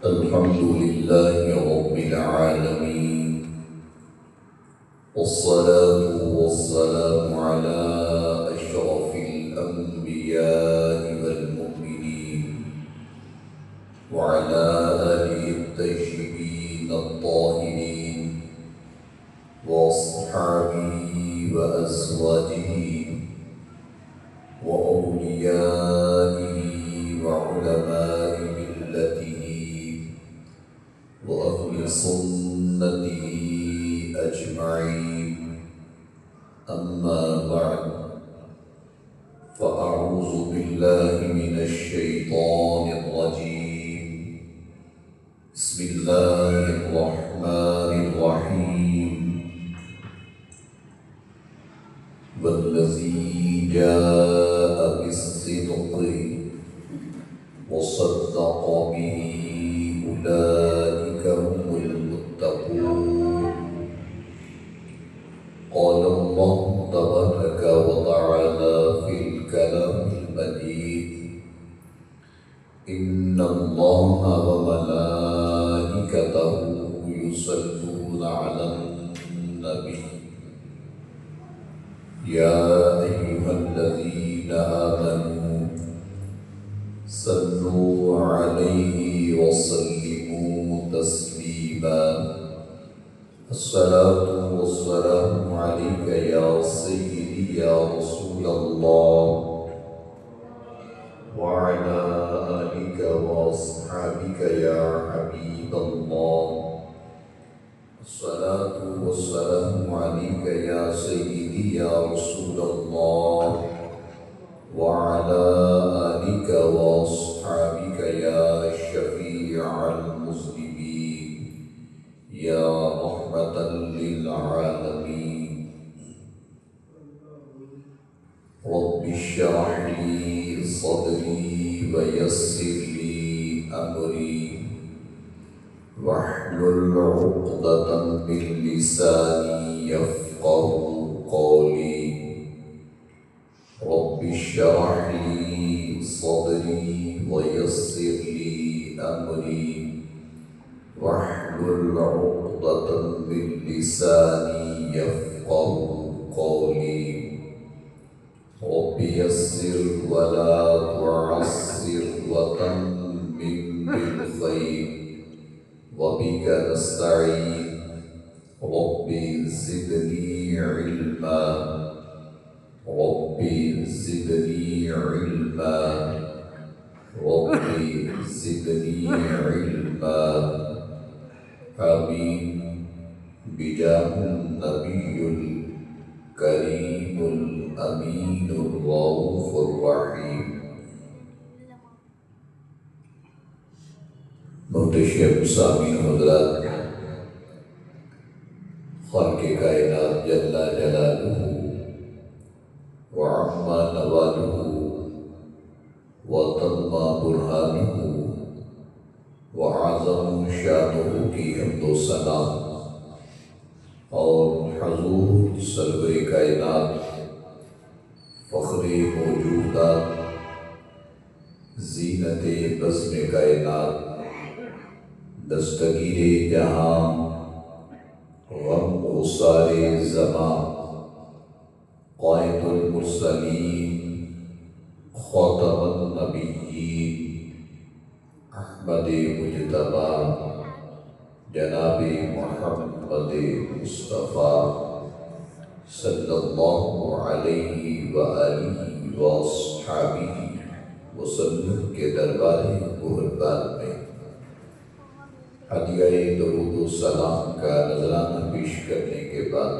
الحمد لله رب العالمين، والصلاة والسلام على أشرف الأنبياء والمؤمنين وعلى آله الطيبين الطاهرين وأصحابه وأزواجه وأوليائه وعلماء ملته وأهل سنته أجمعين. أما بعد، فأعوذ بالله من الشيطان الرجيم. بسم الله الرحمن الرحيم. والذي جاء بالصدق وصدق به أولئك هم المتقون. قال الله تبارك وتعالى في الكلام المجيد: إن الله وملائكته يصلون على النبي يا أيها الذين آمنوا صلوا عليه وسلموا تسليما. الصلاة والسلام عليك يا سيدي يا رسول الله، وعلى آلك وأصحابك يا حبيب الله. الصلاة والسلام عليك يا سيدي يا رسول الله، وعلى آلك وأصحابك يا شفيع المذنبين يا رحمة للعالمين. رب اشرح لي صدري ويسر لي أمري واحلل عقدة من لساني يفقه قولي. رب اشرح لي صدري ويسر لي أمري واحلل عقدة من لساني يفقه قولي. رب يسر ولا تعسر وتمم بالخير وبك نستعين. رب زدني علما، رب زدني علما، رب زدني علما. آمين بجاه النبي الكريم الأمين الرؤوف الرحيم. محتشم سامعین حضرات، خالق کائنات جل جلالہ وعم نوالہ وتم برہانہ وعظم شانہ کی حمد و ثنا اور حضور سرور کائنات فخر موجودات زینت بزم کائنات دستگیر جہاں غم غسار زمان قائد المرسلین خاتم النبیین احمد مجتبی جناب محمد مصطفیٰ صلی اللہ علیہ وآلہ وصحبہ وسلم کے دربار قربان میں ہدیہ درود و سلام کا نذرانہ پیش کرنے کے بعد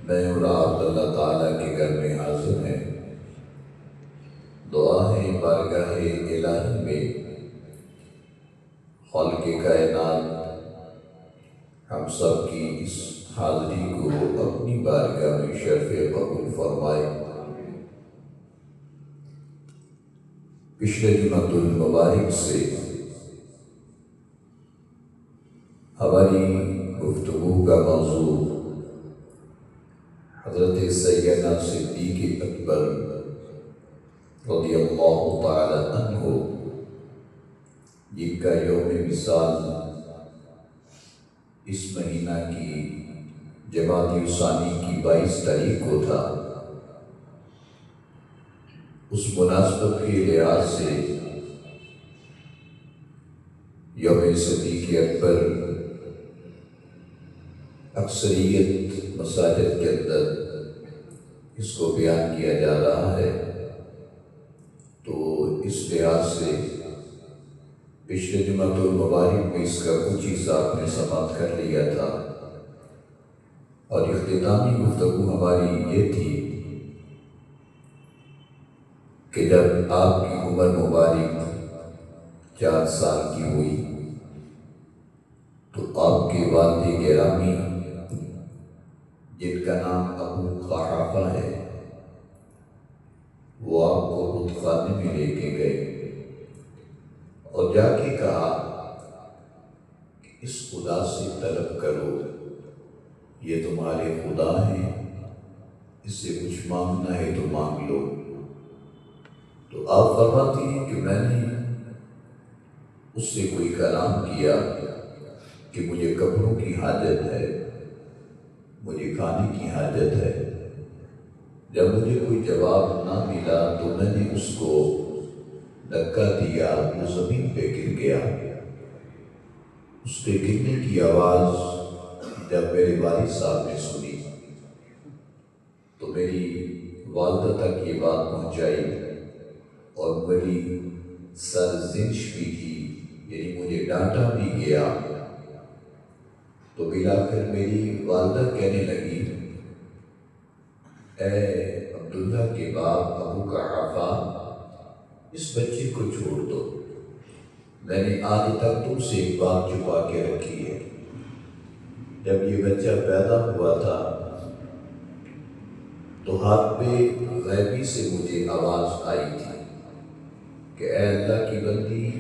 میں اور آپ اللہ تعالیٰ کے گھر میں حاضر ہیں. دعا ہے بارگاہ الہی میں خالق کائنات ہم سب کی اس حاضری کو اپنی بارگاہ میں شرف قبول فرمائے. پچھلے جمعۃ المبارک سے ہماری گفتگو کا موضوع حضرت سیدنا صدیق اکبر رضی اللہ تعالی عنہ، جن کا یوم وصال اس مہینہ کی جمادی الثانی کی 22 تاریخ کو تھا، اس مناسبت کے لحاظ سے یوم صدیق اکبر اکثریت مساجد کے اندر اس کو بیان کیا جا رہا ہے، تو اس لحاظ سے پچھلے جمعۃ المبارک میں اس کا کچھ حصہ آپ نے سماعت کر لیا تھا، اور اختتامی گفتگو ہماری یہ تھی کہ جب آپ کی عمر مبارک 4 سال کی ہوئی تو آپ کے والد گرامی، جن کا نام ابو قحافہ ہے، وہ آپ کو بت خانے میں لے کے گئے اور جا کے کہا کہ اس خدا سے طلب کرو، یہ تمہارے خدا ہیں، اس سے کچھ مانگنا ہے تو مانگ لو۔ تو آپ فرماتی ہیں کہ میں نے اس سے کوئی کلام کیا کہ مجھے کپڑوں کی حاجت ہے، مجھے کھانے کی حاجت ہے۔ جب مجھے کوئی جواب نہ ملا تو میں نے اس کو دھکا دیا، وہ زمین پہ گر گیا۔ اس کے گرنے کی آواز جب میرے والد صاحب نے سنی تو میری والدہ تک یہ بات پہنچائی اور بڑی سرزنش بھی کی، یعنی مجھے ڈانٹا بھی گیا۔ تو بلاخر میری والدہ کہنے لگی، اے عبداللہ کے باپ ابو قحافہ، اس بچے کو چھوڑ دو، میں نے آج تک تم سے ایک بات چھپا کے رکھی ہے۔ جب یہ بچہ پیدا ہوا تھا تو ہاتھ پہ غیبی سے مجھے آواز آئی تھی کہ اے اللہ کی بندی،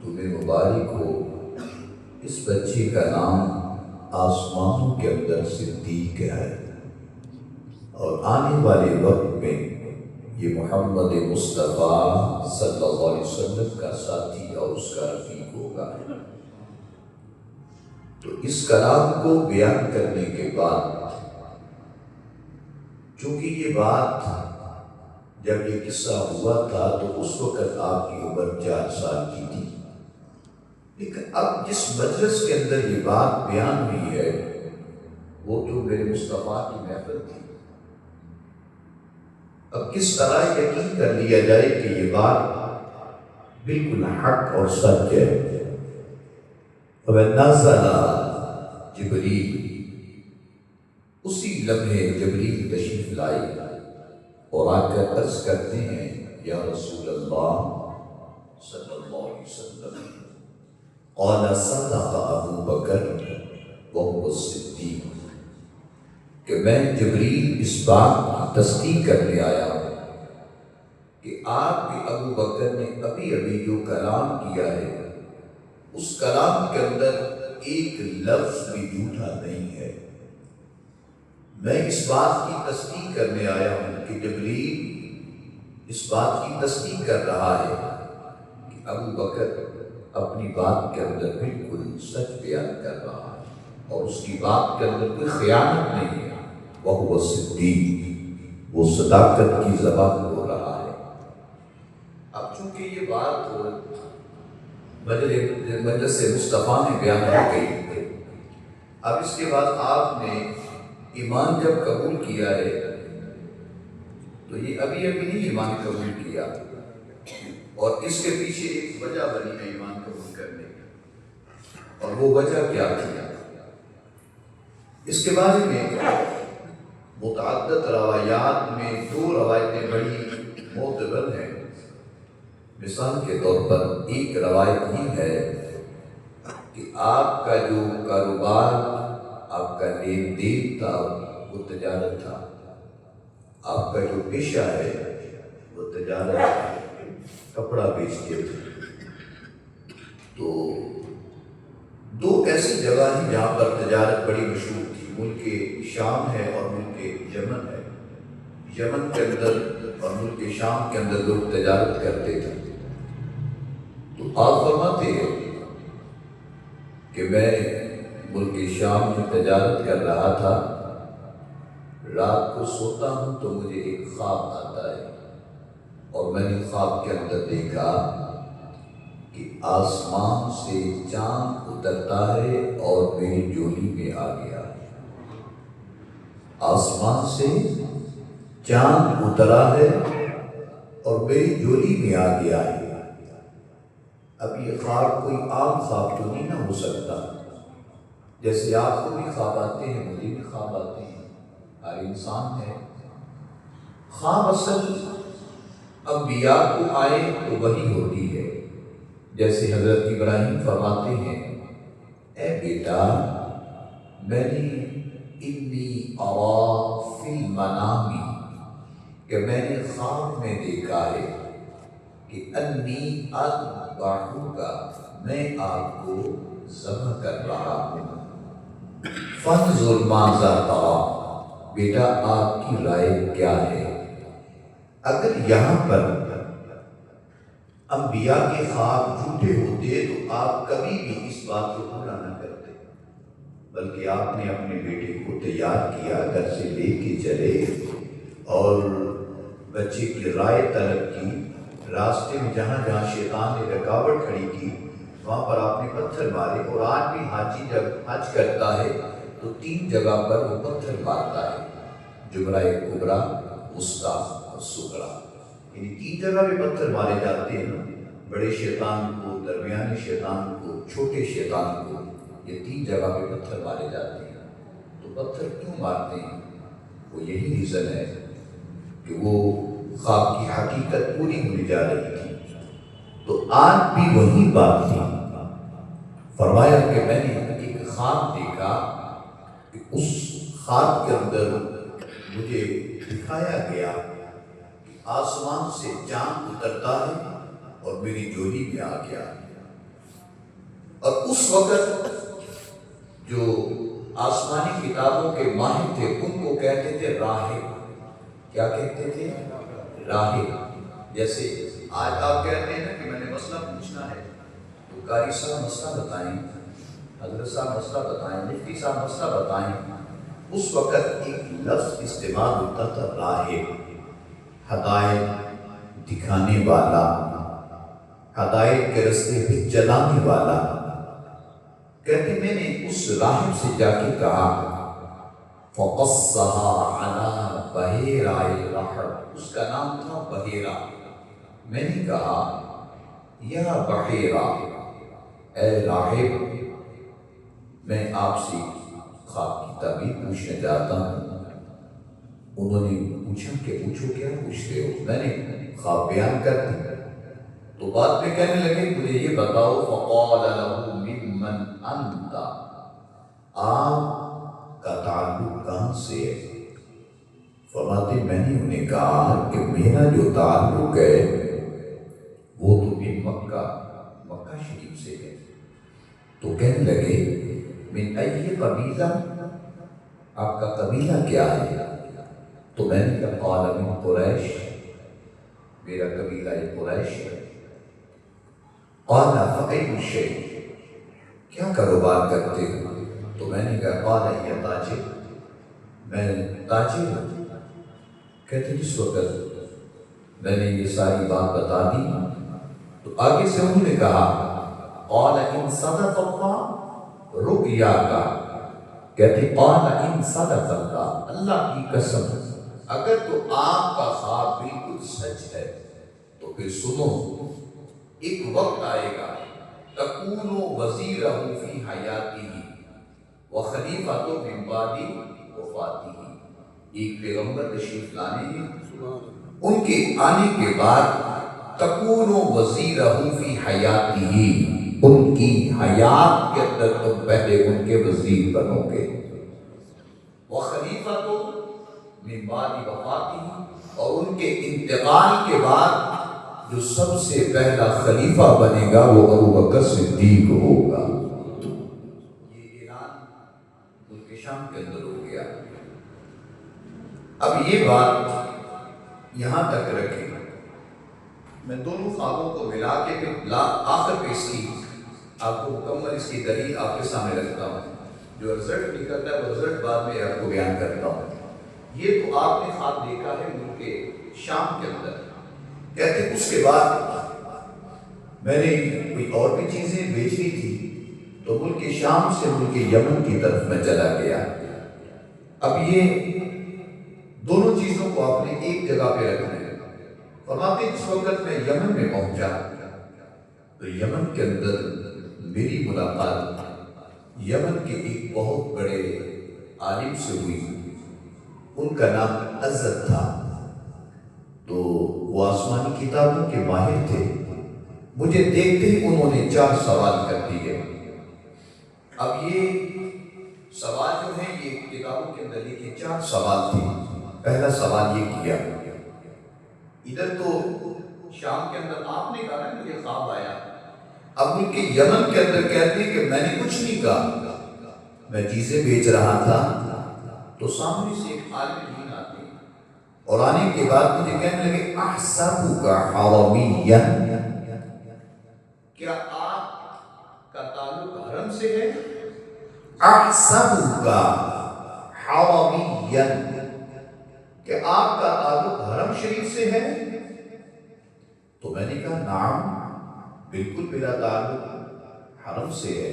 تمہیں مبارک ہو، اس بچے کا نام آسمانوں کے اندر صدیق ہے، اور آنے والے وقت میں یہ محمد مصطفیٰ صلی اللہ علیہ وسلم کا ساتھی اور اس کا رفیق ہوگا۔ تو اس کلام کو بیان کرنے کے بعد، چونکہ یہ بات جب یہ قصہ ہوا تھا تو اس وقت آپ کی عمر 4 سال کی تھی، لیکن اب جس مجلس کے اندر یہ بات بیان ہوئی ہے وہ تو میرے مصطفیٰ کی محفل تھی۔ اب کس طرح یقین کر لیا جائے کہ یہ بات بالکل حق اور سچ ہے۔ فَنَزَلَ جبریل، اسی لمحے جبریل تشریف لائے اور آ کر عرض کرتے ہیں، یا رسول اللہ صلی اللہ علیہ وسلم، قال صدق ابو بکر وهو الصدیق، کہ میں جبریل اس بات کی تصدیق کرنے آیا ہوں کہ آپ کے ابو بکر نے ابھی ابھی جو کلام کیا ہے اس کلام کے اندر ایک لفظ بھی جھوٹا نہیں ہے۔ میں اس بات کی تصدیق کرنے آیا ہوں کہ جبریل اس بات کی تصدیق کر رہا ہے کہ ابو بکر اپنی بات کے اندر بالکل سچ بیان کر رہا ہے اور اس کی بات کے اندر کوئی خیانت نہیں ہے، وہ صدیق، وہ صداقت کی زبان بول رہا ہے۔ اب چونکہ یہ بات مجلس مصطفیٰ میں بیان ہو گئی، اب اس کے بعد آپ نے ایمان جب قبول کیا ہے تو یہ ابھی نہیں ایمان قبول کیا، اور اس کے پیچھے ایک وجہ بنی ہے ایمان قبول کرنے کی، اور وہ وجہ کیا تھی؟ اس کے بارے میں متعدد روایات میں 2 روایتیں بڑی معتبر ہیں۔ مثال کے طور پر ایک روایت یہ ہے کہ آپ کا جو کاروبار، آپ کا لین دین تھا وہ تجارت تھا، آپ کا جو پیشہ ہے وہ تجارت ہے، کپڑا بیچتے تھے۔ تو 2 ایسی جگہ ہیں جہاں پر تجارت بڑی مشہور تھی، ملک شام ہے اور ملک یمن ہے۔ یمن کے اندر اور ملک شام کے اندر لوگ تجارت کرتے تھے، تو آپ فرماتے ہیں کہ میں ملک شام میں تجارت کر رہا تھا، رات کو سوتا ہوں تو مجھے ایک خواب آتا ہے، اور میں نے خواب کے اندر دیکھا کہ آسمان سے چاند اترتا ہے اور میری جولی میں آ گیا۔ آسمان سے چاند اترا ہے اور میری جولی میں آ گیا ہے۔ اب یہ خواب کوئی عام خواب تو نہیں نہ ہو سکتا، جیسے آپ کو بھی خواب آتے ہیں، مجھے بھی خواب آتے ہیں، ہر انسان ہے۔ خواب اصل انبیاء کو آئے تو وہی ہوتی ہے، جیسے حضرت ابراہیم فرماتے ہیں، اے بیٹا میں نے انی ارا فی المنام، کہ میں نے خواب میں دیکھا ہے کہ انی اذبحک، میں آپ کو ذبح کر رہا ہوں، فانظر ماذا تری، بیٹا آپ کی رائے کیا ہے؟ اگر یہاں پر انبیاء کے خواب جھوٹے ہوتے تو آپ کبھی بھی اس بات کو پورا نہ کرتے، بلکہ آپ نے اپنے بیٹے کو تیار کیا، گھر سے لے کے چلے اور بچے کی رائے طلب کی، راستے میں جہاں جہاں شیطان نے رکاوٹ کھڑی کی وہاں پر آپ نے پتھر مارے۔ اور آج بھی حاجی جب حج کرتا ہے تو 3 جگہ پر وہ پتھر مارتا ہے، جمرہ کبریٰ، وسطیٰ اور صغریٰ، یعنی 3 جگہ پہ پتھر مارے جاتے ہیں، بڑے شیطان کو، درمیانی شیطان کو، چھوٹے شیطان کو، یہ 3 جگہ پہ پتھر مارے جاتے ہیں۔ تو پتھر کیوں مارتے ہیں؟ وہ یہی ریزن ہے کہ وہ خواب کی حقیقت پوری ہونے جا رہی تھی۔ تو آج بھی وہی بات تھی، فرمایا کہ میں نے ایک خواب دیکھا کہ اس خواب کے اندر مجھے دکھایا گیا کہ آسمان سے چاند اترتا ہے اور میری جولی میں آ گیا، اور اس وقت جو آسمانی کتابوں کے ماہر تھے ان کو کہتے تھے راہب۔ کیا کہتے تھے؟ راہب۔ جیسے آج آپ کہتے ہیں نا کہ میں نے مسئلہ پوچھنا ہے تو قاری صاحب مسئلہ بتائیں، حضرت صاحب مسئلہ بتائیں، مفتی صاحب مسئلہ بتائیں۔ اس وقت ایک لفظ استعمال ہوتا تھا راہب، ہدایت دکھانے والا، ہدایت کے رستے پہ چلانے والا۔ کہتے میں نے اس راہب سے جا کے کہا، فَقَصَّهَا عَلَى بَحِيرَةِ الرَّحْبِ، اس کا نام تھا بحیرہ۔ میں نے کہا یا بحیرہ، اے راہب میں آپ سے خواب کی تعبیر پوچھنا چاہتا ہوں۔ انہوں نے پوچھا کہ پوچھو، کیا پوچھتے ہو؟ میں نے خواب بیان کر دی تو بعد میں کہنے لگے مجھے یہ بتاؤ، فَقَالَ لَهُ مِمَّنْ أَنْتَ، آپ کا تعلق کہاں سے ہے؟ فرماتے میں نے انہیں کہا کہ میرا جو تعلق ہے وہ تو مکہ شریف سے ہے۔ تو کہنے لگے من ای قبیلہ، آپ کا قبیلہ کیا ہے؟ تو میں نے کہا قال من قریش، میرا قبیلہ قریش ہے۔ قال فأی الشیء، کیا کاروبار کرتے ہو؟ تو میں نے کہا قال ہی تاجر، میں تاجر ہوں۔ کہتے جس وقت میں نے یہ ساری بات بتا دی تو آگے سے انہوں نے کہا قال ان صدق اللہ رؤیا کا، کہتے قال ان صدق اللہ، اللہ کی قسم اگر تو آپ کا خواب بالکل سچ ہے تو پھر سنو، ایک وقت آئے گا تکون وزیرہ فی حیاتہ وخلیفۃ من بعد وفاتہ، ایک پیغمبر تشریف لانے ہیں، ان کے آنے کے بعد تکون وزیرہ فی حیاتہ، ان کی حیات کے اندر تم پہلے ان کے وزیر بنو گے، وخلیفۃ من بعد وفاتہ، اور ان کے انتقال کے بعد جو سب سے پہلا خلیفہ بنے گا وہ ابوبکر صدیق ہوگا۔ یہ اعلان ملک شام کے اندر ہو گیا۔ اب یہ بات یہاں تک رکھیں۔ میں دونوں خوابوں کو ملا کے پھر آخر پہ اس کی آپ کو مکمل اس کی دلیل آپ کے سامنے رکھتا ہوں۔ جو رزلٹ نکلتا ہے وہ رزلٹ بعد میں آپ کو بیان کرتا ہوں۔ یہ تو آپ نے خواب دیکھا ہے ملک شام کے اندر، کہتے اس کے بعد میں نے کوئی اور بھی چیزیں بیچنی تھی تو ملک شام سے ملک یمن کی طرف میں چلا گیا۔ اب یہ دونوں چیزوں کو آپ نے ایک جگہ پہ رکھنا ہے۔ فرماتے جس وقت میں یمن میں پہنچا تو یمن کے اندر میری ملاقات یمن کے ایک بہت بڑے عالم سے ہوئی، ان کا نام عزت تھا۔ تو وہ آسمانی کتابوں کے ماہر تھے۔ مجھے دیکھتے ہی انہوں نے 4 سوال کر دیے۔ اب یہ سوال جو ہیں یہ کتابوں کے اندر لکھے 4 سوال تھے۔ پہلا سوال یہ کیا، ادھر تو شام کے اندر آپ نے کہا نا مجھے خواب آیا، اب ان کے یمن کے اندر کہتے ہیں کہ میں نے کچھ نہیں کہا، میں چیزیں بیچ رہا تھا تو سامنے سے ایک عالم دین آتے ہیں اور آنے کے بعد مجھے کہنے لگے احسبک حرمیا، کیا آپ کا تعلق حرم سے ہے؟ احسبک حرمیا، کہ آپ کا تعلق حرم شریف سے ہے؟ تو میں نے کہا نعم، بالکل میرا تعلق حرم سے ہے۔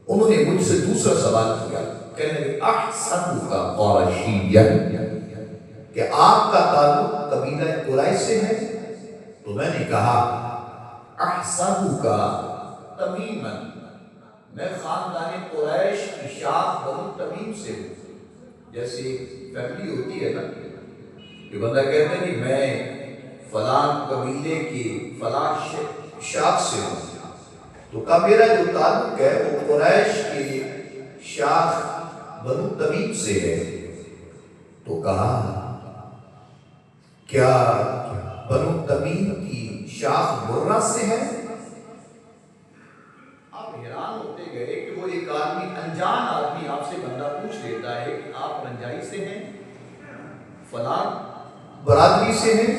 انہوں نے مجھ سے دوسرا سوال کیا، کہنے لگے احسبک قرشیا، کہ آپ کا تعلق قبیلہ قریش سے ہے؟ تو میں نے کہا احسبک تمیما، میں خاندان قریش کی شاخ بنو تمیم سے ہوں۔ جیسے فیملی ہوتی ہے نا کہ بندہ کہتا ہے کہ میں فلاں قبیلے کی فلاں شاخ سے ہوں، تو کہا میرا جو تعلق ہے وہ قریش کی شاخ بنو تمیم سے ہے۔ تو کہا کیا بنو تمیم کی شاخ مرہ سے ہے؟ آپ حیران ہوتے گئے کہ وہ ایک آدمی انجان آدمی آپ سے بندہ پوچھ لیتا ہے کہ آپ رنجائی سے ہیں، فلاں برادری سے ہیں،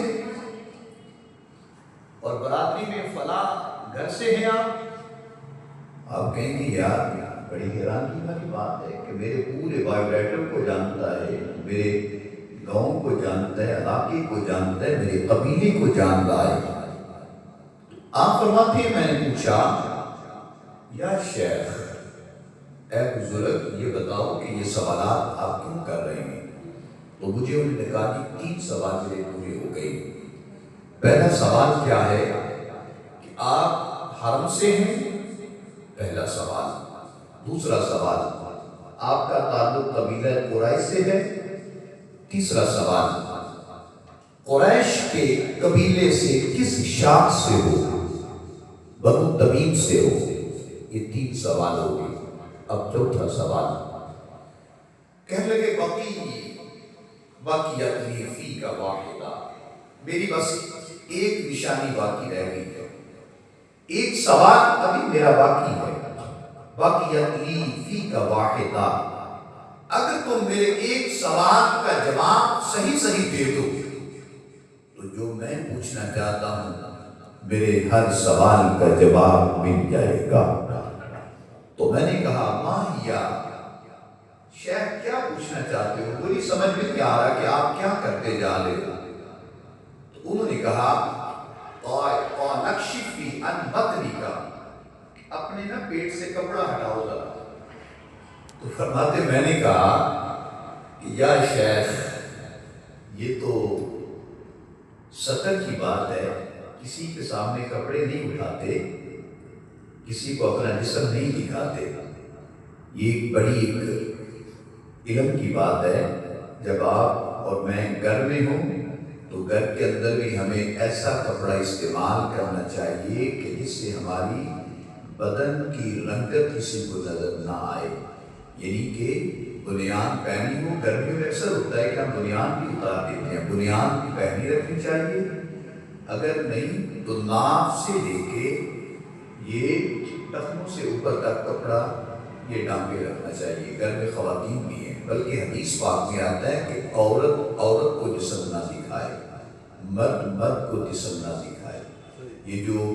اور برادری میں فلاں گھر سے ہیں آپ کہیں گے یار بڑی حیرانی والی بات ہے کہ میرے پورے بایو ڈیٹا کو جانتا ہے، میرے گاؤں کو جانتا ہے، علاقے کو جانتا ہے، میرے قبیلے کو جانتا ہے۔ آپ فرماتے ہیں میں نے پوچھا یا شیخ اے بزرگ یہ بتاؤ کہ یہ سوالات آپ کیوں کر رہے ہیں؟ تو مجھے انہوں نے کہا کہ 3 سوال میرے پورے ہو گئے۔ پہلا سوال کیا ہے کہ آپ حرم سے ہیں، پہلا سوال۔ دوسرا سوال آپ کا تعلق قبیلہ قریش سے ہے۔ تیسرا سوال قریش کے قبیلے سے کس شاخ سے ہو، بنو تمیم سے ہو۔ یہ 3 سوال ہو گئے۔ اب چوتھا سوال کہنے لگے باقی اپنی فی کا واحدہ، میری بس ایک نشانی باقی رہ گئی ہے، ایک سوال ابھی میرا باقی ہے۔ باقی اپنی فی کا واحدہ، اگر تم میرے ایک سوال کا جواب صحیح دے دو تو جو میں پوچھنا چاہتا ہوں میرے ہر سوال کا جواب مل جائے گا۔ تو میں نے کہا ماہیا، شیخ کیا پوچھنا چاہتے ہو؟ مجھے سمجھ میں نہیں آ رہا کہ آپ کیا کرتے جا رہے ہو۔ تو انہوں نے کہا نکشفی ان بطنی کا، اپنے نا پیٹ سے کپڑا ہٹاؤ ذرا۔ تو فرماتے میں نے کہا کہ یا شیخ یہ تو سطر کی بات ہے، کسی کے سامنے کپڑے نہیں اٹھاتے، کسی کو اپنا جسم نہیں دکھاتے، یہ ایک بڑی علم کی بات ہے۔ جب آپ اور میں گھر میں ہوں تو گھر کے اندر بھی ہمیں ایسا کپڑا استعمال کرنا چاہیے کہ جس سے ہماری بدن کی رنگت کسی کو نظر نہ آئے، یعنی کہ بنیان پہنی ہو۔ گرمیوں میں اکثر ہوتا ہے کہ ہم بنیان بھی اتار دیتے ہیں، بنیان بھی پہنی رکھنی چاہیے، اگر نہیں تو ناف سے لے کے یہ ٹخنوں سے اوپر تک کپڑا یہ ڈانگے رکھنا چاہیے۔ گھر میں خواتین بھی ہیں، بلکہ حدیث پاک میں آتا ہے کہ عورت کو جسم نہ دکھائے۔ مرد مرد کو جسم نہ دکھائے۔ یہ جو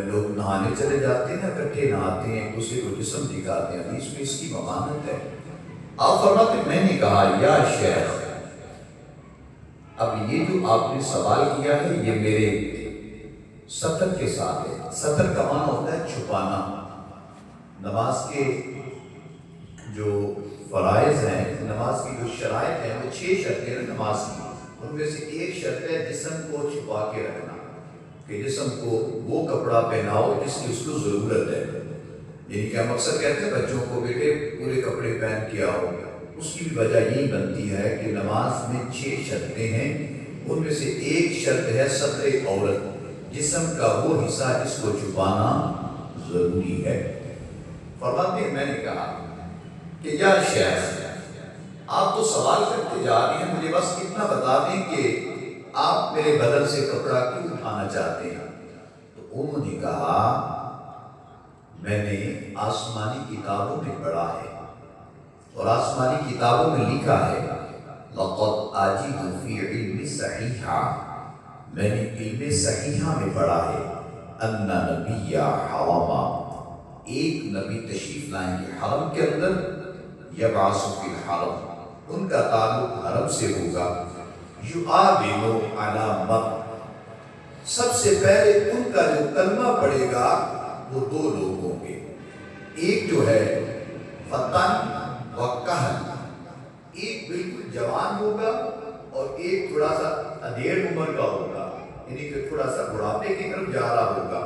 لوگ نہانے چلے جاتے ہیں نا، اکٹھے نہاتے ہیں، ایک دوسرے کو جسم دکھاتے ہیں، حدیث میں اس کی ممانعت ہے۔ آپ فرماتے ہیں میں نے کہا یا شیخ، اب یہ جو آپ نے سوال کیا ہے یہ میرے سطر کے ساتھ ہے۔ سطر کا معنی ہوتا ہے چھپانا۔ نماز کے جو فرائض ہیں، نماز کی جو شرائط ہیں، وہ 6 شرطیں ہیں نماز کی، ان میں سے ایک شرط ہے جسم کو چھپا کے رکھنا، کہ جسم کو وہ کپڑا پہناؤ جس کی اس کو ضرورت ہے۔ یعنی کہ ہم اکثر کہتے ہیں بچوں کو بیٹے پورے کپڑے پہن کے آؤ، اس کی بھی وجہ یہی بنتی ہے کہ نماز میں 6 شرطیں ہیں، ان میں سے ایک شرط ہے ستر عورت، جسم کا وہ حصہ جس کو چھپانا ضروری ہے۔ فرماتے ہیں میں نے کہا کہ یا شیخ، آپ تو سوال کرتے جا رہے ہیں، مجھے بس اتنا بتا دیں کہ آپ میرے بدن سے کپڑا کیوں اٹھانا چاہتے ہیں؟ تو انہوں نے کہا میں نے آسمانی کتابوں میں پڑھا ہے، اور آسمانی کتابوں میں لکھا ہے لَقَدْ أَجِدُ فِي عِلْمِ صَحِيحًا، میں نے علم صحیحہ میں پڑھا ہے أَنَّ نَبِيَّ حَرَمًا، ایک نبی تشریف لائیں گے حرم کے اندر، يَبْعَثُ فِي الْحَرَمِ، ان کا تعلق حرم سے ہوگا، يُعَابِنُ عَلَى مَرْءٍ، سب سے پہلے ان کا جو کلمہ پڑے گا وہ 2 لوگ ہوں گے، ایک جو ہے فتن و کہن، ایک بالکل جوان ہوگا اور ایک تھوڑا سا ادھیڑ عمر کا ہوگا، یعنی کہ تھوڑا سا بڑھاپے کی طرف جا رہا ہوگا۔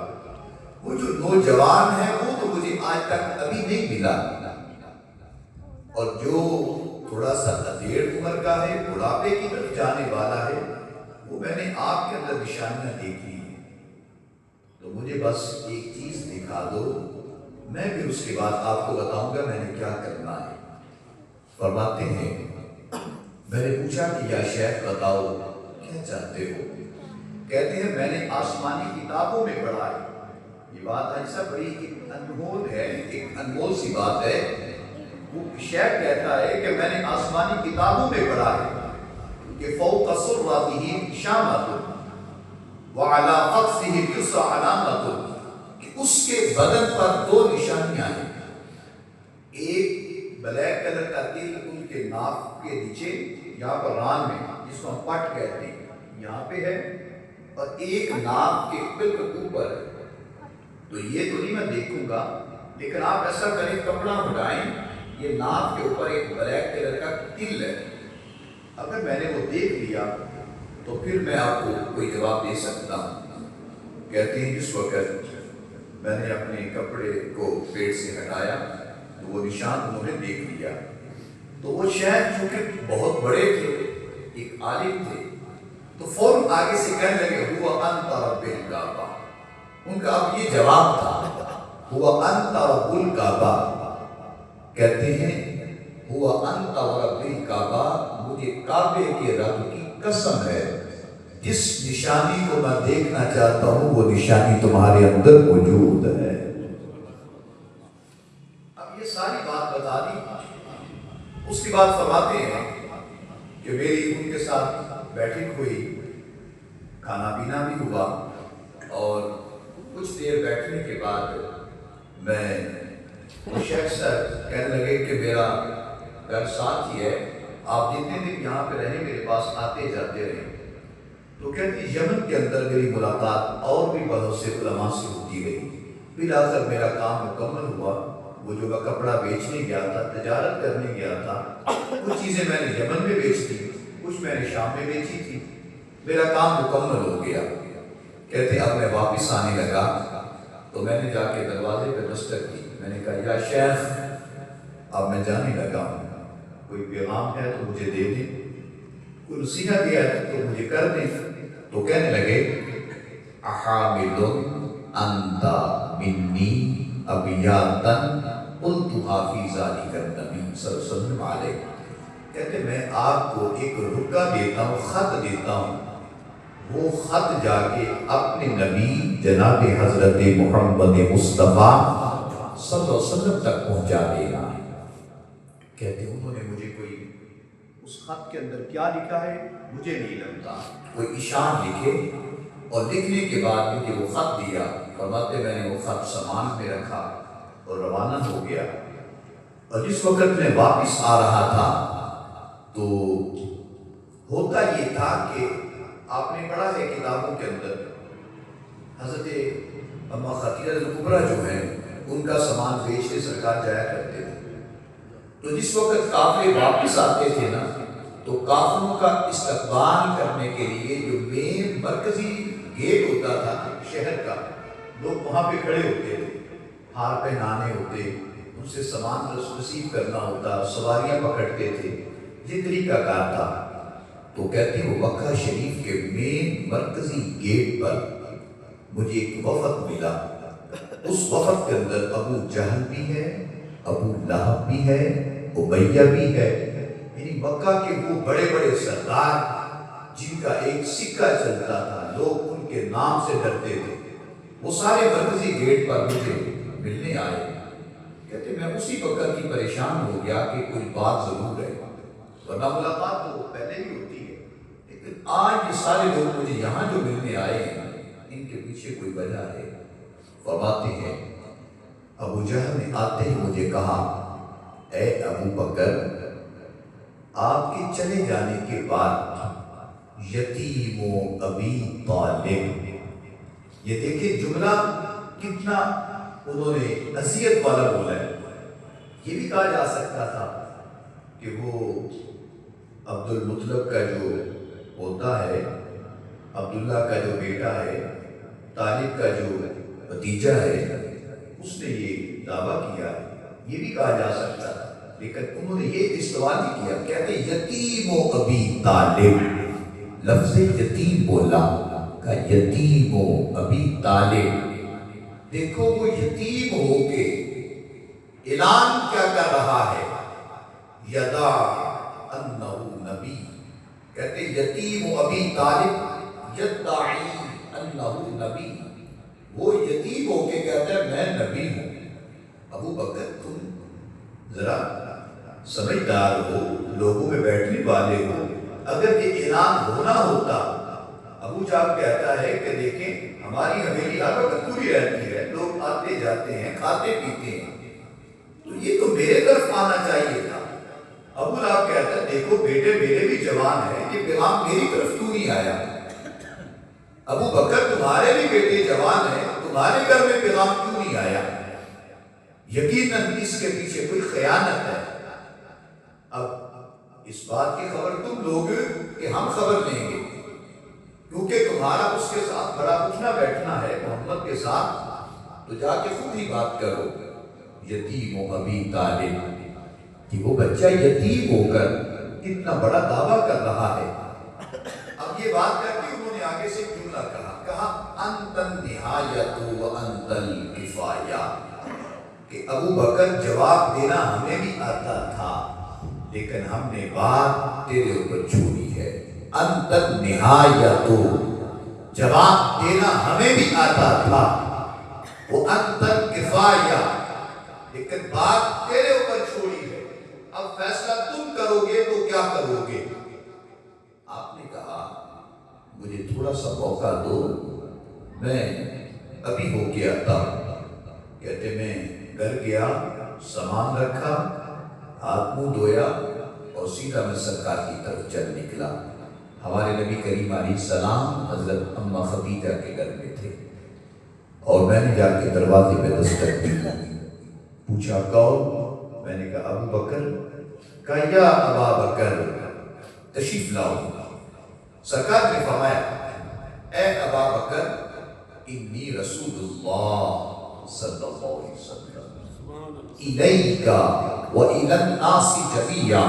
وہ جو نوجوان ہے وہ تو مجھے آج تک ابھی نہیں ملا، اور جو تھوڑا سا ادھیڑ عمر کا ہے، بڑھاپے کی طرف جانے والا ہے، وہ میں نے آپ کے اندر نشانیاں دیکھی ہیں، تو مجھے بس ایک چیز دکھا دو، میں بھی اس کے بعد آپ کو بتاؤں گا میں نے کیا کرنا ہے۔ فرماتے ہیں میں نے پوچھا کہ یا شیخ بتاؤ کیا چاہتے ہو؟ کہتے ہیں میں نے آسمانی کتابوں میں پڑھا ہے۔ یہ بات ایسا بڑی ایک انمول ہے، ایک انمول سی بات ہے۔ وہ شیخ کہتا ہے کہ میں نے آسمانی کتابوں میں پڑھا ہے کہ فوق سرتہ شامۃ وعلی فخذہ الیسری علامۃ، کہ اس کے بدن پر 2 نشانیاں ہیں، ایک بلیک کلر کا تل ان کے ناک کے نیچے یہاں پر ران میں، جس کو ہم پٹ کہتے ہیں، یہاں پہ ہے، اور ایک ناک کے بالکل اوپر ہے۔ تو یہ تو نہیں میں دیکھوں گا، لیکن آپ ایسا کریں کپڑا ہٹائیں، یہ ناک کے اوپر ایک بلیک کلر کا تل ہے، اگر میں نے وہ دیکھ لیا تو پھر میں آپ کو کوئی جواب دے سکتا ہوں۔ کہتے ہیں جس وقت میں نے اپنے کپڑے کو پیٹ سے ہٹایا تو وہ نشان انہوں نے دیکھ لیا، تو وہ شیخ چونکہ بہت بڑے تھے، ایک عالم تھے، تو فوراً آگے سے کہنے لگے ہوا انت رب الکعبہ، ان کا اب یہ جواب تھا ہوا انت رب الکعبہ، کہتے ہیں ہوا انت رب الکعبہ، مجھے کعبے کے رب کی قسم ہے، جس نشانی کو میں دیکھنا چاہتا ہوں وہ نشانی تمہارے اندر موجود ہے۔ اب یہ ساری بات بتا دی، اس کے بعد فرماتے ہیں کہ میری ان کے ساتھ بیٹھک ہوئی، کھانا پینا بھی ہوا، اور کچھ دیر بیٹھنے کے بعد میں شیخ صاحب کہنے لگے کہ میرا گھر ساتھ ہی ہے، آپ جتنے دن یہاں پہ رہے میرے پاس آتے جاتے رہے۔ تو کہتے ہیں یمن کے اندر میری ملاقات اور بھی بہت سے علماء سے ہوتی رہی، بالآخر میرا کام مکمل ہوا، وہ جو میں کپڑا بیچنے گیا تھا، تجارت کرنے گیا تھا، کچھ چیزیں میں نے یمن میں بیچ دی، کچھ میں نے شام میں بیچی تھی، میرا کام مکمل ہو گیا۔ کہتے اب میں واپس آنے لگا تو میں نے جا کے دروازے پہ دستک دی، میں نے کہا یا شیخ اب میں جانے لگا ہوں، کوئی پیغام ہے تو مجھے دے دیں، کوئی نصیحت دیا ہے تو مجھے کر دیں۔ تو کہنے لگے احامل انت منی ابیاتا قلتها فی ذلک النبی صلی اللہ علیہ وسلم علیہ، کہتے میں آپ کو ایک رکا دیتا ہوں، خط دیتا ہوں، وہ خط جا کے اپنے نبی جناب حضرت محمد مصطفیٰ صلی اللہ علیہ وسلم تک پہنچا دینا۔ کہتے انہوں نے مجھے کوئی اس خط کے اندر کیا لکھا ہے مجھے نہیں لگتا کوئی اشعار لکھے اور لکھنے کے بعد مجھے وہ خط دیا، فرماتے میں نے وہ خط سامان میں رکھا اور روانہ ہو گیا۔ اور جس وقت میں واپس آ رہا تھا تو ہوتا یہ تھا کہ آپ نے پڑھا ہے کتابوں کے اندر حضرت اما خدیجہ کبریٰ جو ہیں ان کا سامان بیچنے سرکار جایا کرتے تھے۔ تو جس وقت قافلے واپس آتے تھے نا تو قافلوں کا استقبال کرنے کے لیے جو مین مرکزی گیٹ ہوتا تھا شہر کا، لوگ وہاں پہ کھڑے ہوتے تھے، ہار پہنانے ہوتے، ان سے سامان رسیو کرنا ہوتا، سواریاں پکڑتے تھے، یہ طریقہ کار تھا۔ تو کہتے ہیں وہ مکہ شریف کے مین مرکزی گیٹ پر مجھے ایک وفد ملا، اس وفد کے اندر ابو جہل بھی ہے، ابو لہب بھی ہے، امیہ بھی ہے، یعنی مکہ کے وہ بڑے بڑے سردار جن کا ایک سکہ چلتا تھا، لوگ ان کے نام سے ڈرتے تھے، وہ سارے مرکزی گیٹ پر مجھے ملنے آئے۔ کہتے میں اسی وقت کی پریشان ہو گیا کہ کوئی بات ضرور ہے، ورنہ ملاقات تو پہلے بھی ہوتی ہے، لیکن آج یہ سارے لوگ مجھے یہاں جو ملنے آئے ہیں ان کے پیچھے کوئی وجہ ہے۔ فرماتے ہیں ابو جہل نے آتے ہی مجھے کہا، اے ابو بکر، آپ کے چلے جانے کے بعد یتیم و ابی طالب، یہ دیکھیں جملہ کتنا انہوں نے نصیحت والا بولا ہے۔ یہ بھی کہا جا سکتا تھا کہ وہ عبد المطلب کا جو ہوتا ہے، عبداللہ کا جو بیٹا ہے، طالب کا جو بھتیجا ہے، اس نے یہ دعویٰ کیا ہے، یہ بھی کہا جا سکتا ہے، لیکن انہوں نے یہ استعمال نہیں کیا۔ کہتے یتیم و ابی طالب، لفظ یتیم بولا، کہ یتیم و ابی طالب۔ دیکھو وہ یتیم ہو کے اعلان کیا کر رہا ہے، یدا انہ نبی، کہتے یتیم و ابی طالب یدعی انہ نبی، وہ یتیم ہو کے کہتا ہے میں نبی ہوں۔ ابو بکر تم ذرا سمجھدار ہو، لوگوں میں بیٹھنے والے ہو، اگر یہ اعلان ہونا ہوتا، ابو جہل کہتا ہے کہ دیکھیں ہماری حویلی ہر وقت پوری رہتی ہے، لوگ آتے جاتے ہیں، کھاتے پیتے ہیں، تو یہ تو میرے طرف آنا چاہیے تھا۔ ابو لہب کہتا ہے دیکھو بیٹے میرے بھی جوان ہیں، یہ پیغام میری طرف کیوں نہیں آیا؟ ابو بکر تمہارے بھی بیٹے جوان ہیں، تمہارے گھر میں پیغام کیوں نہیں آیا؟ یقیناً اس کے پیچھے کوئی خیانت ہے۔ اب اس بات کی خبر تم لوگ کہ ہم خبر لیں گے، کیونکہ تمہارا اس کے ساتھ بڑا اٹھنا بیٹھنا ہے محمد کے ساتھ، تو جا کے خود ہی بات کرو۔ یتیم و ابی طالب، کہ وہ بچہ یتیم ہو کر کتنا بڑا دعویٰ کر رہا ہے۔ اب یہ بات کر کے انہوں نے آگے سے جملہ کہا انت النہایۃ و انت الکفایہ، کہ ابو بکر جواب دینا ہمیں بھی آتا تھا لیکن ہم نے بات تیرے اوپر چھوڑی ہے۔ انت النہایۃ، جواب دینا ہمیں بھی آتا تھا، وہ انت الکفایہ، لیکن بات تیرے اوپر چھوڑی ہے، اب فیصلہ تم کرو گے تو کیا کرو گے؟ آپ نے کہا مجھے تھوڑا سا موقع دو، میں ابھی ہو کے آتا ہوں۔ کہتے میں گھر گیا، سامان رکھا، ہاتھ منہ دھویا اور سیدھا میں سرکار کی طرف چل نکلا۔ ہمارے نبی کریم علیہ السلام حضرت اما خدیجہ کے گھر میں تھے، اور میں نے جا کے دروازے پہ دستک دی، پوچھا کون؟ میں نے کہا ابو بکر۔ کہا یا ابا بکر تشریف لاؤ۔ سرکار نے فرمایا اے ابا بکر انی رسول اللہ صلی اللہ علیہ وسلم الیک و الی الناس جمیعا،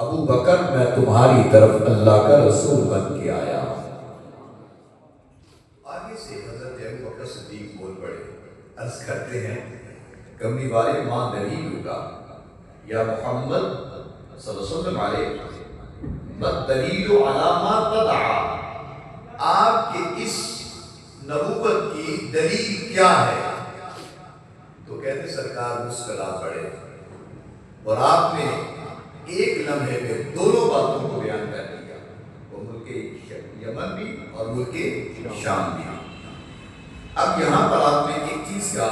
ابو بکر میں تمہاری طرف اللہ کا رسول بن کے آیا۔ آگے سے حضرت ابو بکر صدیق بول پڑے، عرض کرتے ہیں کمی والے ماں دلیل ہوگا یا محمد صلی اللہ علیہ وسلم علیہ دلیل علامات تدعا، آپ کے اس نبوت کی دلیل کیا ہے؟ تو کہتے سرکار مسکرا پڑے اور آپ نے ایک لمحے میں دونوں باتوں کو بیان کر دیا۔ ملک شام بھی۔ اب یہاں پر آپ نے ایک چیز کا،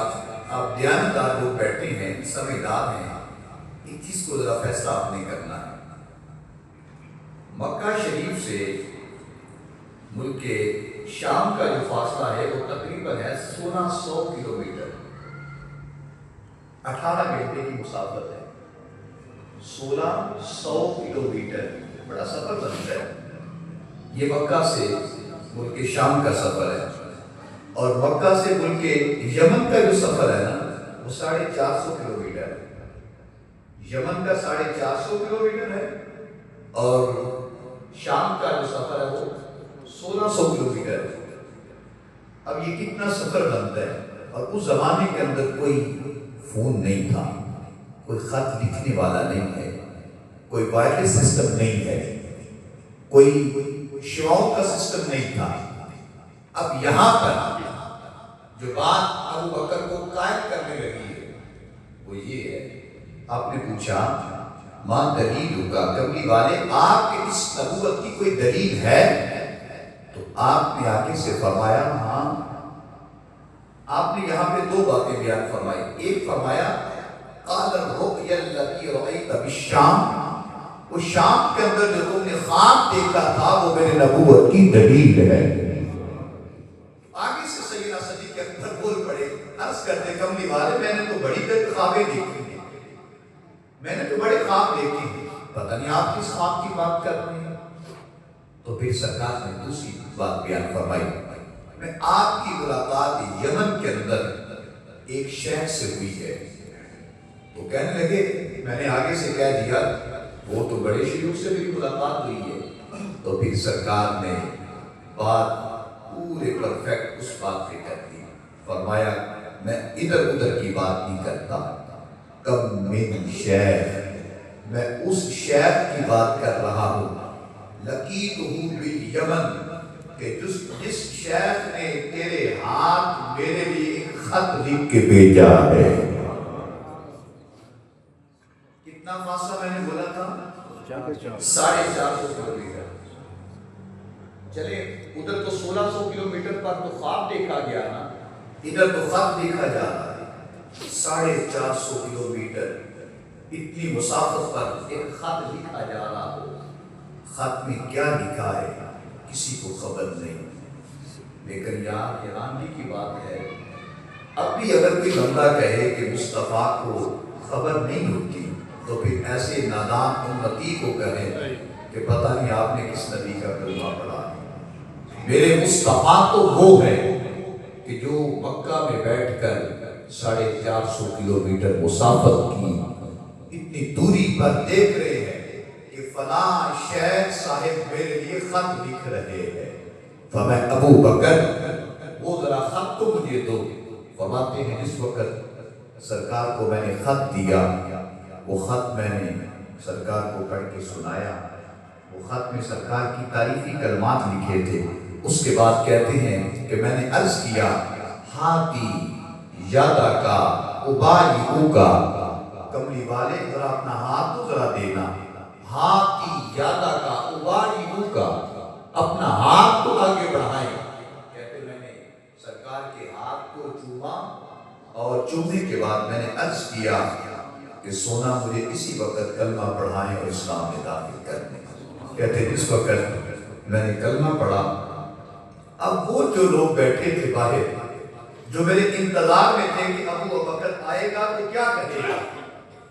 آپ دیانتدار لوگ بیٹھے ہیں، سمجھدار ہیں، ایک چیز کو ذرا فیصلہ آپ نے کرنا ہے۔ مکہ شریف سے ملک شام کا جو فاصلہ ہے وہ تقریباً ہے 1600 کلومیٹر، 18 گھنٹے کی مسافت ہے۔ 1600 کلومیٹر بڑا سفر بنتا ہے۔ یہ مکہ سے ملک شام کا سفر ہے، اور مکہ سے ملک یمن کا جو سفر ہے نا وہ 450 کلومیٹر ہے۔ یمن کا 450 کلومیٹر ہے، اور شام کا جو سفر ہے وہ 1600 کلومیٹر ہے۔ اب یہ کتنا سفر بنتا ہے، اور اس زمانے کے اندر کوئی فون نہیں تھا، کوئی خط لکھنے والا نہیں ہے، کوئی وائرلیس سسٹم نہیں ہے، کوئی شعاؤں کا سسٹم نہیں تھا۔ اب یہاں پر جو بات ابو بکر کو قائم کرنے لگی ہے وہ یہ ہے، آپ نے پوچھا ماں دلیل کا کملی والے، آپ کے اس نبوت کی کوئی دلیل ہے؟ تو آپ نے آگے سے فرمایا ہاں۔ آپ نے یہاں پہ 2 باتیں بیان فرمائی۔ ایک فرمایا قال الرؤيا التي رأيت بالشام، وہ شام کے اندر جو تم نے خواب دیکھا تھا وہ میرے نبوت کی دلیل ہے۔ آگے سے سیدنا صدیق اکبر بول پڑے، عرض کرتے کملی والے میں نے تو بڑی بڑی خوابیں دیکھی ہیں، میں نے تو بڑے خواب دیکھے ہیں، پتہ نہیں آپ کس خواب کی بات کر رہے ہیں۔ تو پھر سرکار نے دوسری بات بیان فرمائی، میں آپ کی ملاقات یمن کے اندر ایک شیخ سے ہوئی ہے۔ تو کہنے لگے، میں نے آگے سے کہہ دیا وہ تو بڑے شیوخ سے میری ملاقات ہوئی ہے۔ تو پھر سرکار نے بات پورے پرفیکٹ اس بات پہ کر دی، فرمایا میں ادھر ادھر کی بات نہیں کرتا، کم من شیخ، میں اس شیخ کی بات کر رہا ہوں، لقیتہ بالیمن، کہ جس شیخ نے تیرے ہاتھ میرے لیے ایک خط لکھ کے بھیجا ہے۔ کتنا فاصلہ میں نے بولا تھا؟ 450 کلومیٹر۔ چلے ادھر تو 1600 کلومیٹر پر تو خواب دیکھا گیا نا، ادھر تو خط دیکھا جا رہا ہے۔ 450 کلومیٹر اتنی مسافت پر ایک خط لکھا جا رہا ہو، خط میں کیا لکھا ہے کسی کو خبر نہیں۔ لیکن یار حیرانی کی بات ہے، اب بھی اگر کوئی بندہ کہے کہ مصطفیٰ کو خبر نہیں ہوتی تو پھر ایسے نادان امتی کو کہیں کہ پتہ نہیں آپ نے کس نبی کا کلمہ پڑھا ہے۔ میرے مصطفیٰ تو وہ ہے کہ جو مکہ میں بیٹھ کر 450 کلومیٹر مسافت کی اتنی دوری پر دیکھ رہے ہیں کہ فلاں شیخ صاحب میرے لیے خط لکھ رہے ہیں۔ فمیں ابو بکر وہ ذرا خط تو مجھے دو۔ فرماتے ہیں جس وقت سرکار کو میں نے خط دیا، وہ خط میں نے سرکار کو پڑھ کے سنایا، وہ خط میں سرکار کی تعریفی کلمات لکھے تھے۔ اس کے بعد کہتے ہیں کہ میں نے عرض کیا ہاتھی یادا کا ابائی کا، کملی والے ذرا اپنا ہاتھ تو ذرا دینا، ہاتھی یادا کا ابائی کا، اپنا ہاتھ تو آگے بڑھائیں۔ کہتے میں نے سرکار کے ہاتھ کو چوما، اور چومنے کے بعد میں نے عرض کیا کہ سونا مجھے اسی وقت کلمہ پڑھائیں اور اسلام میں داخل کرنے۔ کہتے جس وقت میں نے کلمہ پڑھا، اب وہ جو لوگ بیٹھے تھے باہر جو میرے انتظار میں تھے کہ ابو بکر آئے گا تو کیا کہے گا،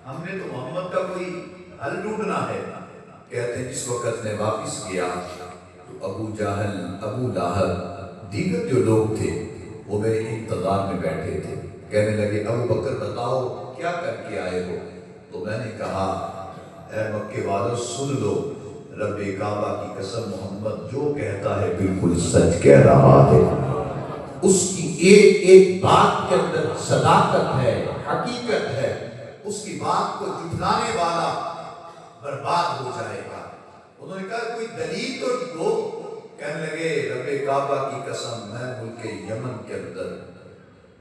ہم نے تو محمد کا کوئی حل ڈھونڈنا ہے۔ کہتے ہیں جس وقت میں واپس گیا تو ابو جہل، ابو لہب، دیگر جو لوگ تھے وہ میرے انتظار میں بیٹھے تھے۔ کہنے لگے ابو بکر بتاؤ کیا کر کے آئے ہو؟ تو میں نے کہا اے مکے والوں سن لو، رب کعبہ کی قسم محمد جو کہتا ہے بالکل سچ کہہ رہا ہے، اس کی ایک ایک بات کے اندر صداقت ہے، حقیقت ہے، اس کی بات کو جھٹلانے والا برباد ہو جائے گا۔ انہوں نے کہا کوئی دلیل تو دو۔ کہنے لگے رب کعبہ کی قسم میں ملک یمن کے اندر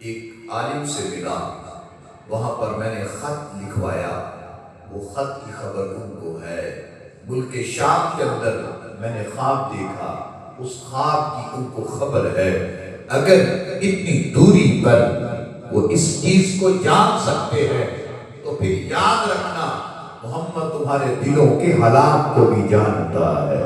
ایک عالم سے ملا، وہاں پر میں نے خط لکھوایا، وہ خط کی خبر ان کو ہے۔ ملک شام کے اندر میں نے خواب دیکھا، اس خواب کی ان کو خبر ہے۔ اگر اتنی دوری پر وہ اس چیز کو جان سکتے ہیں تو پھر یاد رکھنا محمد تمہارے دلوں کے حالات کو بھی جانتا ہے۔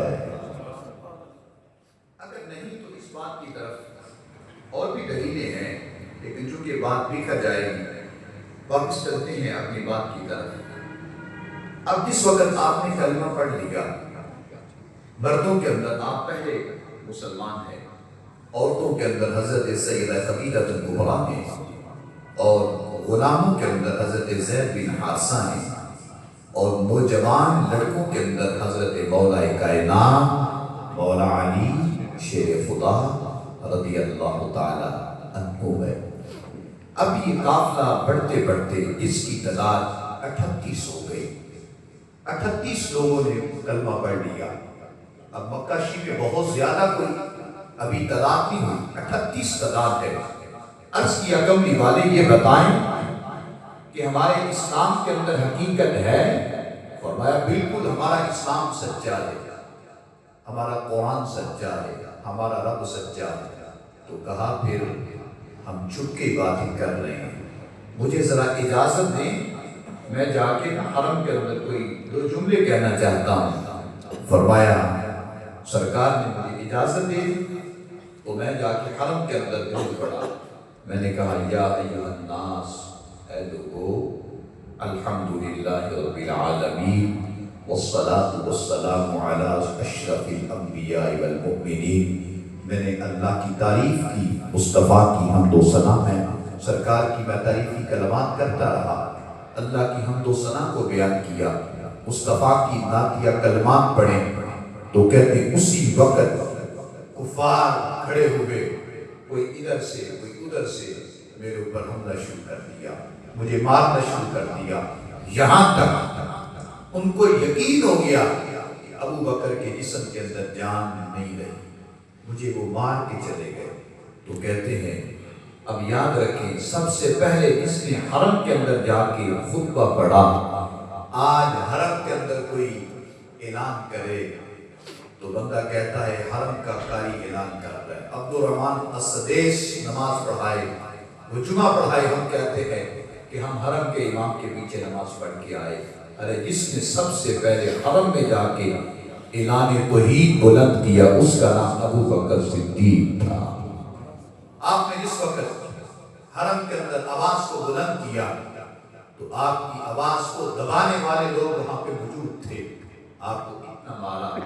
اگر نہیں تو اس بات کی طرف اور بھی دلیلیں ہیں، لیکن چونکہ بات بکھر جائے گی، واپس چلتے ہیں اپنی بات کی طرف۔ اب جس وقت آپ نے کلمہ پڑھ لیا، مردوں کے اندر آپ پہلے مسلمان ہیں، عورتوں کے اندر حضرت سیدہ خدیجہ کبریٰ ہیں، اور غلاموں کے اندر حضرت زید بن حارثہ ہیں، اور نوجوان لڑکوں کے اندر حضرت مولا کائنات مولا علی شیر خدا رضی اللہ تعالی عنہ ہے۔ اب یہ قافلہ بڑھتے بڑھتے جس کی تعداد 38 ہو گئی، 38 لوگوں نے کلمہ پڑھ لیا۔ اب مکہ شریف میں بہت زیادہ کوئی ابھی تعداد نہیں ہوئی، 38 تعداد ہے۔ عرض کیا کملی والے یہ بتائیں کہ ہمارے اسلام کے اندر حقیقت ہے؟ فرمایا بالکل، ہمارا اسلام سچا ہے، ہمارا قرآن سچا ہے، ہمارا رب سچا ہے۔ تو کہا پھر ہم چھپ کے باتیں کر رہے ہیں، مجھے ذرا اجازت دیں، میں جا کے حرم کے اندر کوئی 2 جملے کہنا چاہتا ہوں۔ فرمایا سرکار نے مجھے اجازت دے دی، تو میں جا کے حرم کے اندر درود پڑھا۔ میں نے کہا یا ایھا الناس، اے لوگو، الحمدللہ رب العالمین والصلاة والسلام علی اشرف الانبیاء والمؤمنین۔ میں نے اللہ کی تعریف کی، مصطفیٰ کی حمد و ثنا ہے، سرکار کی میں تعریفی کلمات کرتا رہا، اللہ کی حمد و ثنا کو بیان کیا، مصطفیٰ کی نعتیہ کلمات پڑھے۔ تو کہتے اسی وقت کفار کھڑے ہوئے، کوئی ادھر سے کوئی ادھر سے میرے اوپر حملہ شروع کر دیا، مجھے مارنا شروع کر دیا، یہاں تک ان کو یقین ہو گیا ابو بکر کے جسم کے اندر جان نہیں رہی، مجھے وہ مار کے چلے گئے۔ تو کہتے ہیں اب یاد رکھیں، سب سے پہلے جس نے حرم کے اندر جا کے خطبہ پڑھا، آج حرم کے اندر کوئی اعلان کرے تو بندہ کہتا ہے حرم کا قاری اعلان کرتا ہے، عبد الرحمن السدیس نماز پڑھائے، وہ جمعہ پڑھائے، ہم کہتے ہیں کہ ہم حرم کے امام کے پیچھے نماز پڑھ کے آئے۔ ارے جس نے سب سے پہلے حرم میں جا کے اعلان توحید بلند کیا، اس کا نام ابو بکر صدیق تھا۔ آپ نے جس وقت حرم کے اندر آواز کو بلند کیا تو آپ کی آواز کو دبانے والے لوگ وہاں پہ موجود تھے، آپ کو اتنا مارا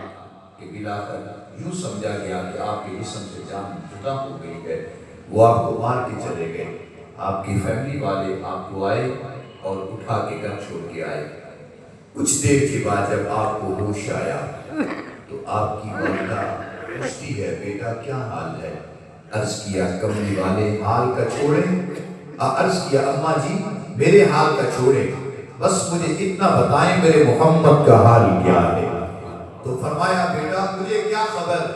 کہ بلاخر یوں سمجھا گیا کہ آپ کے جسم سے جان جدا ہو گئی ہے، وہ آپ کو مار کے چلے گئے۔ آپ کی فیملی والے آپ کو آئے اور اٹھا کے گھر چھوڑ کے آئے۔ کچھ دیر کے بعد جب آپ کو ہوش آیا تو آپ کی والدہ پوچھتی ہے بیٹا کیا حال ہے؟ عرض کیا کملی والے حال کا چھوڑیں، عرض کیا اماں جی میرے حال کا چھوڑیں، بس مجھے اتنا بتائیں میرے محمد کا حال کیا ہے۔ تو فرمایا بیٹا مجھے کیا خبر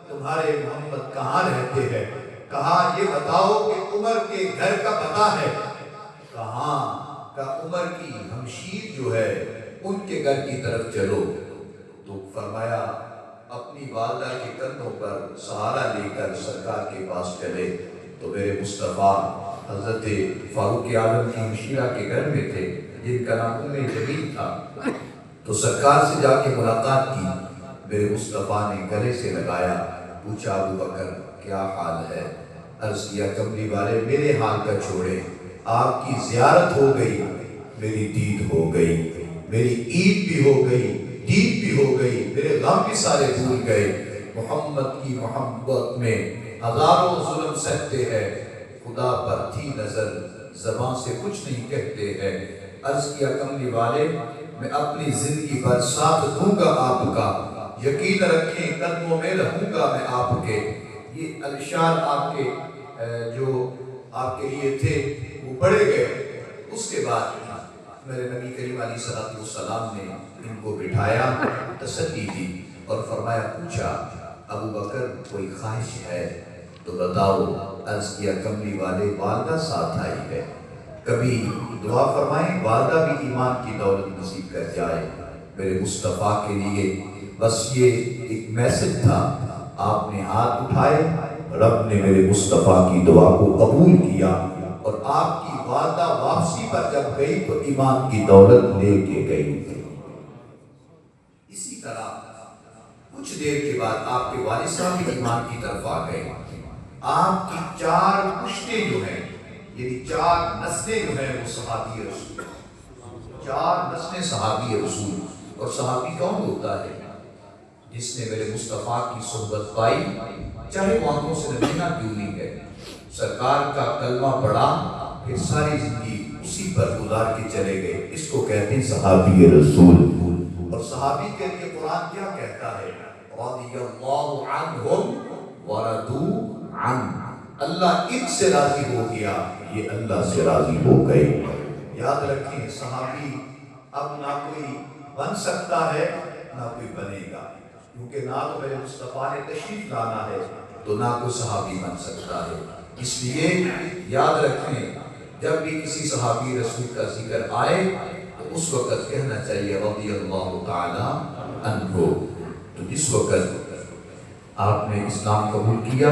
تمہارے محمد کہاں رہتے ہیں؟ کہا یہ بتاؤ کہ عمر کے گھر کا پتہ ہے؟ کہاں کا عمر کی ہمشیر جو ہے ان کے گھر کی طرف چلو۔ تو فرمایا اپنی والدہ کے کندھوں پر سہارا لے کر سرکار کے پاس چلے تو میرے مصطفیٰ حضرت فاروق اعظم کی ہمشیرہ کے گھر میں تھے جن کا نام ام جمیل تھا۔ تو سرکار سے جا کے ملاقات کی، میرے مصطفیٰ نے گلے سے لگایا، پوچھا ابو بکر کیا حال ہے؟ عرض کیا کملی والے میرے حال کا چھوڑے، آپ کی زیارت ہو گئی، میری دید ہو گئی، میری عید بھی ہو گئی، دید بھی ہو گئی، میرے غم بھی سارے بھول گئے۔ محمد کی محبت میں ہزاروں ظلم سہتے ہیں، خدا پر تھی نظر زبان سے کچھ نہیں کہتے ہیں۔ عرض کیا کملی والے میں اپنی زندگی پر ساتھ دوں گا آپ کا، یقین رکھیں قدموں میں رہوں گا میں آپ کے۔ یہ الاشعار آپ کے جو آپ کے لیے تھے وہ پڑھے گئے۔ اس کے بعد میرے نبی کریم علیہ الصلوۃ والسلام نے ان کو بٹھایا، تسلی دی اور فرمایا پوچھا ابو بکر کوئی خواہش ہے تو بتاؤ۔ عرض کیا کملی والے والدہ ساتھ آئی ہے، کبھی دعا فرمائیں والدہ بھی ایمان کی دولت نصیب کر جائے میرے مصطفیٰ کے لیے۔ بس یہ ایک میسج تھا، آپ نے ہاتھ اٹھائے، رب نے میرے مصطفیٰ کی دعا کو قبول کیا، اور آپ کی والدہ واپسی پر جب گئی تو ایمان کی دولت لے کے گئی تھی۔ اسی طرح کچھ دیر کے بعد آپ کے والد صاحب بھی ایمان کی طرف آ گئے۔ آپ کی 4 پشتیں جو ہیں، یعنی 4 نسلیں جو ہیں وہ صحابی رسول، 4 نسلیں صحابی رسول۔ اور صحابی کون ہوتا ہے؟ جس نے میرے مصطفیٰ کی صحبت پائی، چاہے وہ آنکھوں سے نبینا کیوں نہیں ہے، سرکار کا کلمہ پڑھا، پھر ساری زندگی اسی پر گزار کے چلے گئے، اس کو کہتے ہیں صحابی رسول۔ اور صحابی کے لیے قرآن کیا کہتا ہے؟ رضی اللہ عنہم ورضوا عنہ، اللہ ان سے راضی ہو گیا، یہ اللہ سے راضی ہو گئے۔ یاد رکھیں، صحابی اب نہ کوئی بن سکتا ہے نہ کوئی بنے گا، کیونکہ نہ تو میرے مصطفیٰ نے تشریف لانا ہے تو نہ کوئی صحابی بن سکتا ہے۔ اس لیے یاد رکھیں، جب بھی کسی صحابی رسول کا ذکر آئے تو اس وقت کہنا چاہیے رضی اللہ تعالی عنہ۔ تو جس وقت آپ نے اسلام قبول کیا،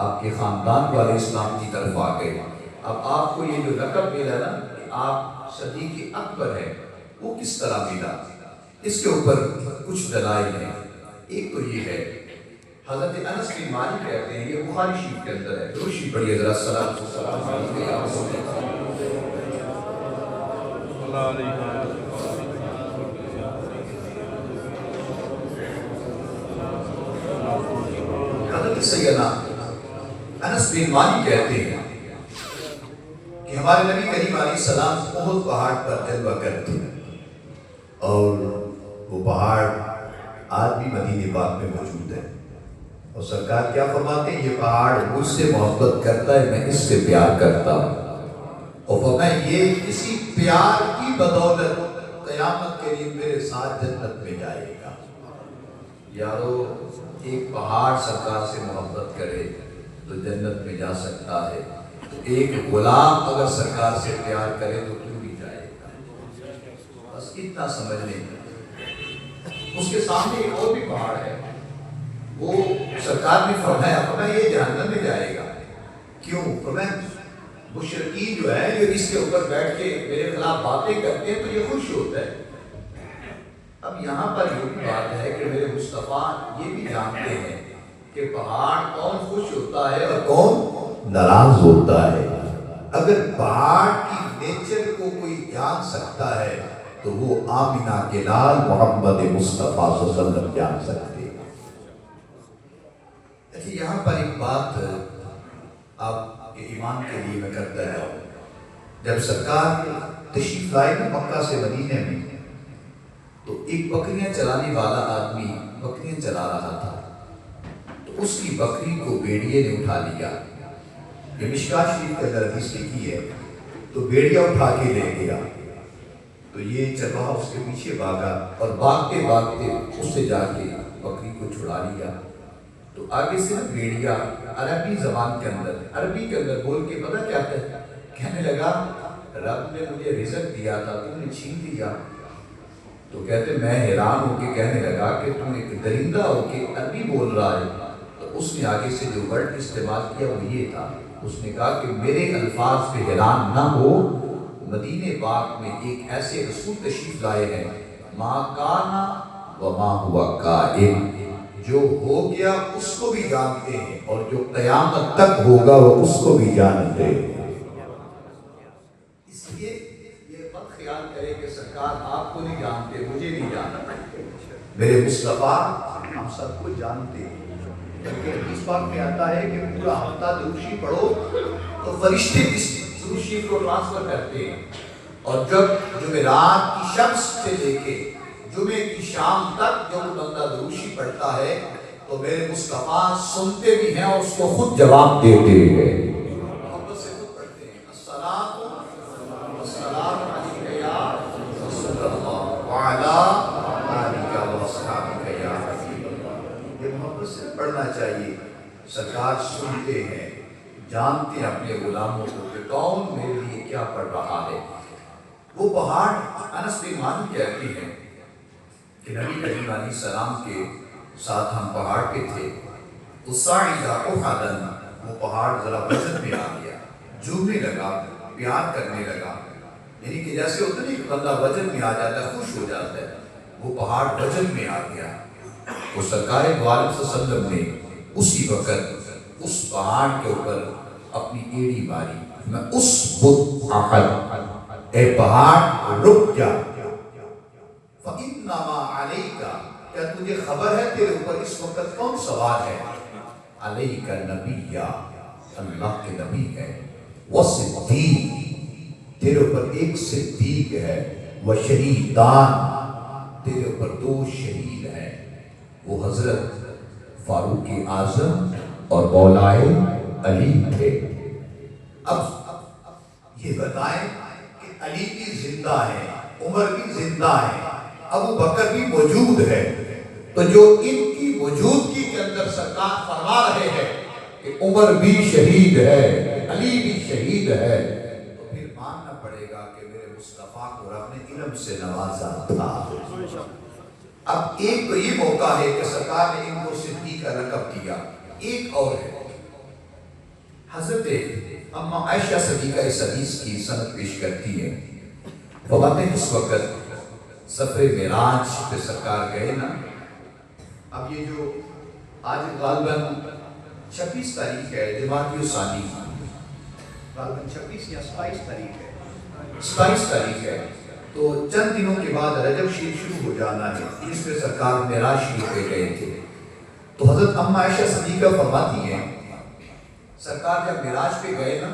آپ کے خاندان والے اسلام کی طرف آ گئے، اب آپ کو یہ جو لقب ملا نا کہ آپ صدیق اکبر ہیں، وہ کس طرح ملا؟ اس کے اوپر کچھ دلائل ہیں۔ ایک تو یہ ہے، حضرت انس بن مالک کہتے ہیں، یہ بخاری شریف کے اندر ہے، روشی پڑھیے ذرا، صلاۃ و سلام علیہ حضرت سیدنا انس بن مالک کہتے ہیں کہ ہمارے نبی کریم علیہ السلام احد پہاڑ پر جلوہ کرتے ہیں، اور وہ پہاڑ آج بھی مدینہ پاک میں موجود ہے، اور سرکار کیا فرماتے ہیں؟ یہ پہاڑ مجھ سے محبت کرتا ہے، میں اس سے پیار کرتا ہوں، اور فرمایا یہ کسی پیار کی بدولت قیامت کے لیے میرے ساتھ جنت میں جائے گا۔ یارو، ایک پہاڑ سرکار سے محبت کرے تو جنت میں جا سکتا ہے، ایک غلام اگر سرکار سے پیار کرے تو کیوں نہیں جائے گا؟ بس اتنا سمجھ لیں۔ اس کے سامنے ایک اور بھی پہاڑ ہے، وہ سرکار نے فرمایا یہ جہنم میں جائے گا۔ کیوں؟ فرمایا مشرکین جو ہے جو اس کے اوپر بیٹھ کے میرے خلاف باتیں کرتے ہیں تو یہ خوش ہوتا ہے۔ اب یہاں پر یہ بھی بات ہے کہ میرے مصطفیٰ یہ بھی جانتے ہیں کہ پہاڑ کون خوش ہوتا ہے اور کون ناراض ہوتا ہے۔ اگر پہاڑ کی نیچر کو کوئی جان سکتا ہے تو وہ آمینہ کے لال محمد مصطفیٰ صلی اللہ علیہ وسلم جان سکتے ہیں۔ اچھا، یہاں پر ایک بات آپ کے ایمان کے لیے میں کرتا رہا ہوں۔ جب سرکار تشریف لائے نا مکہ سے مدینے میں، تو ایک بکریاں چلانے والا آدمی بکریاں چلا رہا تھا، تو اس کی بکری کو بھیڑیے نے اٹھا لیا۔ یہ مشکاہ شریف کے اندر حدیث لکھی ہے، تو بھیڑیا اٹھا کے لے گیا، تو یہ چرواہا اس کے پیچھے بھاگا اور بھاگتے بھاگتے اس سے جا کے بکری کو چھڑا لیا۔ تو آگے سے نا بھیڑیا عربی زبان کے اندر بول کے پتہ کیا کہنے لگا، رب نے مجھے رزق دیا تھا، تم نے چھین لیا۔ تو کہتے میں حیران ہو کے کہنے لگا کہ تم ایک درندہ ہو کے عربی بول رہا ہے۔ تو اس نے آگے سے جو ورڈ استعمال کیا وہ یہ تھا، اس نے کہا کہ میرے الفاظ پہ حیران نہ ہو، مدینہ پاک میں ایک ایسے رسول تشریف لائے ہیں، ما کانا وما ہوا کائن، جو ہو گیا اس کو بھی جانتے ہیں اور جو قیامت تک ہوگا وہ اس کو بھی جانتے ہیں۔ اس لیے یہ مت خیال کرے کہ سرکار آپ کو نہیں جانتے، مجھے نہیں جانتے، میرے مصطفیٰ ہم سب کو جانتے ہیں۔ جبکہ اس بات میں آتا ہے کہ پورا ہفتہ درود پڑھو تو فرشتے اس درود شریف کو ٹرانسفر کرتے ہیں، اور جب جمعرات کی شمس سے لے کے جمعے کی شام تک جو بندہ درود شریف پڑھتا ہے تو میرے مصطفیٰ سنتے بھی ہیں اور اس کو خود جواب دیتے ہیں، محبت سے خود پڑھتے ہیں، الصلاۃ والسلام علیک یا رسول اللہ وعلی آلک واصحابک یا حبیب اللہ۔ یہ محبت سے پڑھنا چاہیے۔ سرکار سنتے ہیں، جانتے ہیں اپنے غلاموں کو کہ کون میرے لیے کیا پڑھ رہا ہے۔ وہ پہاڑ انس بن مالک کہتے ہیں کہ نبی کریم علیہ السلام کے ساتھ ہم پہاڑ پہ تھے، فصعد احدا، وہ پہاڑ ذرا وزن میں آ گیا، جھومنے لگا، پیار کرنے لگا، یعنی کہ جیسے ہوتا ہے ایک بندہ وزن میں آ جاتا ہے، خوش ہو جاتا ہے، وہ پہاڑ وزن میں آ گیا۔ تو سرکار دو عالم صلی اللہ علیہ وسلم نے اسی وقت اس پہاڑ کے اوپر اپنی ایڑی ماری، میں اس بت احد، اے پہاڑ رک جا، فَإِنَّمَا عَلَيْكَ، کیا تجھے خبر ہے تیرے اوپر اس وقت کون سوار ہے؟ علیکہ نبی، اللہ کے نبی ہے، وصدیق، تیرے اوپر ایک صدیق ہے، وشہیدان، تیرے اوپر 2 شہید ہیں، وہ حضرت فاروق اعظم اور مولا علی تھے۔ اب یہ بتائیں کہ علی بھی زندہ ہے، عمر بھی زندہ ہے، ابو بکر بھی موجود ہے، تو جو ان کی موجودگی کے اندر سرکار فرما رہے ہیں کہ عمر بھی شہید ہے، علی بھی شہید ہے، تو پھر ماننا پڑے گا کہ میرے مصطفیٰ کو رب نے علم سے نوازا تھا۔ اب ایک تو یہ موقع ہے کہ سرکار نے ان کو صدیق کا لقب دیا، ایک اور ہے، حضرت اما عائشہ صدیقہ اس حدیث کی سند پیش کرتی ہے، فرماتے ہیں اس وقت سفر معراج پہ سرکار گئے نا، اب یہ جو آج غالباً 26 تاریخ ہے جمادی الثانی، غالباً 26 یا 27 تاریخ ہے، 27 تاریخ ہے، تو چند دنوں کے بعد رجب شریف شروع ہو جانا ہے، اس پہ سرکار معراج شریف پہ گئے تھے۔ تو حضرت اما عائشہ صدیقہ فرماتی ہیں سرکار جب معراج پہ گئے نا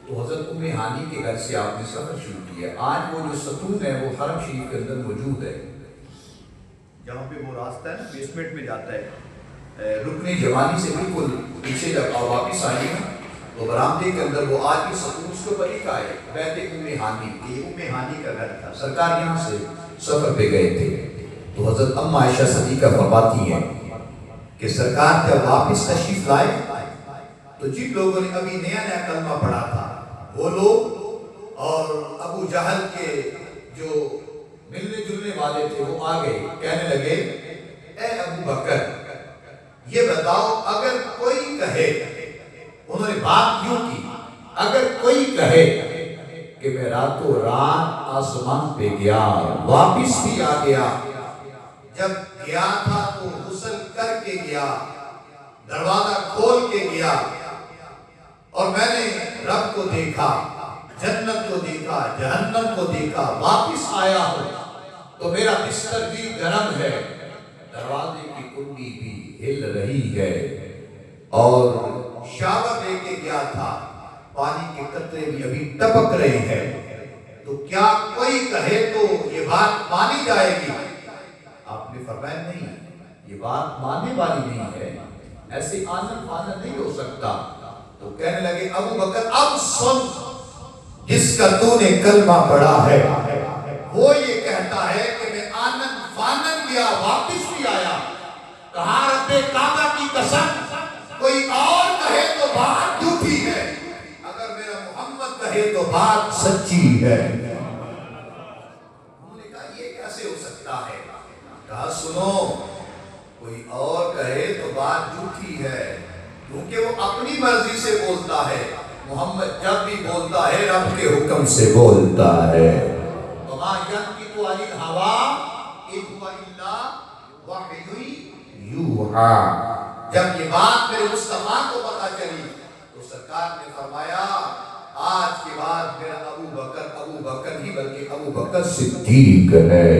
تو حضرت ام ہانی کے گھر سے آپ نے سفر شروع کیا۔ آج وہ جو ستون ہے وہ حرم شریف کے اندر موجود ہے، جہاں پہ وہ راستہ ہے بیسمنٹ میں جاتا ہے، رکن جوانی سے بالکل پیچھے جب آپ واپس آئے نا تو برآمدے کے اندر وہ آج بھی ستون اس کو پر لکھا ہے بیت ام ہانی، یہ ام ہانی کا گھر تھا، سرکار یہاں سے سفر پہ گئے تھے۔ تو حضرت اما عائشہ صدیقہ فرماتی ہیں کہ سرکار جب واپس تشریف لائے تو جن لوگوں نے ابھی نیا کلمہ پڑھا تھا وہ لوگ اور ابو جہل کے جو ملنے جلنے والے تھے وہ آگے کہنے لگے، اے ابو بکر یہ بتاؤ اگر کوئی کہے، انہوں نے بات کیوں کی، اگر کوئی کہے کہ میں راتوں رات آسمان پہ گیا واپس بھی آ گیا، جب گیا تھا تو غسل کر کے گیا، دروازہ کھول کے گیا اور میں نے رب کو دیکھا، جنت کو دیکھا، جہنم کو دیکھا، واپس آیا ہوں تو میرا بستر بھی گرم ہے، دروازے کی کنڈی بھی ہل رہی ہے، اور شاور لے کے گیا تھا، پانی کے قطرے بھی ابھی ٹپک رہے ہیں، تو کیا کوئی کہے تو یہ بات مانی جائے گی؟ آپ نے فرمایا نہیں، یہ بات ماننے والی نہیں ہے، ایسے آنن فانن نہیں ہو سکتا۔ تو کہنے لگے ابو بکر اب سن، جس کا تو نے کلمہ پڑھا ہے وہ یہ کہتا ہے کہ میں آنن فانن گیا واپس بھی آیا، کہا رب کعبہ کی قسم کوئی اور کہے تو بات جھوٹی ہے، اگر میرا محمد کہے تو بات سچی ہے۔ انہوں نے کہا یہ کیسے ہو سکتا ہے؟ کہا سنو، کوئی اور کہے تو بات جھوٹی ہے، کیونکہ وہ اپنی مرضی سے بولتا ہے، محمد جب بھی بولتا ہے رب کے حکم سے بولتا ہے۔ وَمَا يَنْطِقُ عَنِ الْهَوَىٰ إِنْ هُوَ إِلَّا وَحْيٌ يُوحَىٰ، جب یہ بات میرے مصطفیٰ کو پتہ چلی تو سرکار نے فرمایا آج کے بعد میرا ابو بکر ہی بلکہ ابو بکر صدیق ہے۔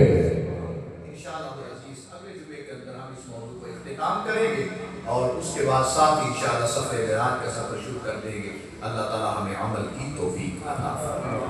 انشاءاللہ عزیز اگلے جمعے کے اندر ہم اس موضوع کو اختتام کریں گے اور اس کے بعد ساتھ ہی انشاءاللہ سفر معراج کا سفر شروع کر دیں گے۔ اللہ تعالی ہمیں عمل کی توفیق عطا فرمائے۔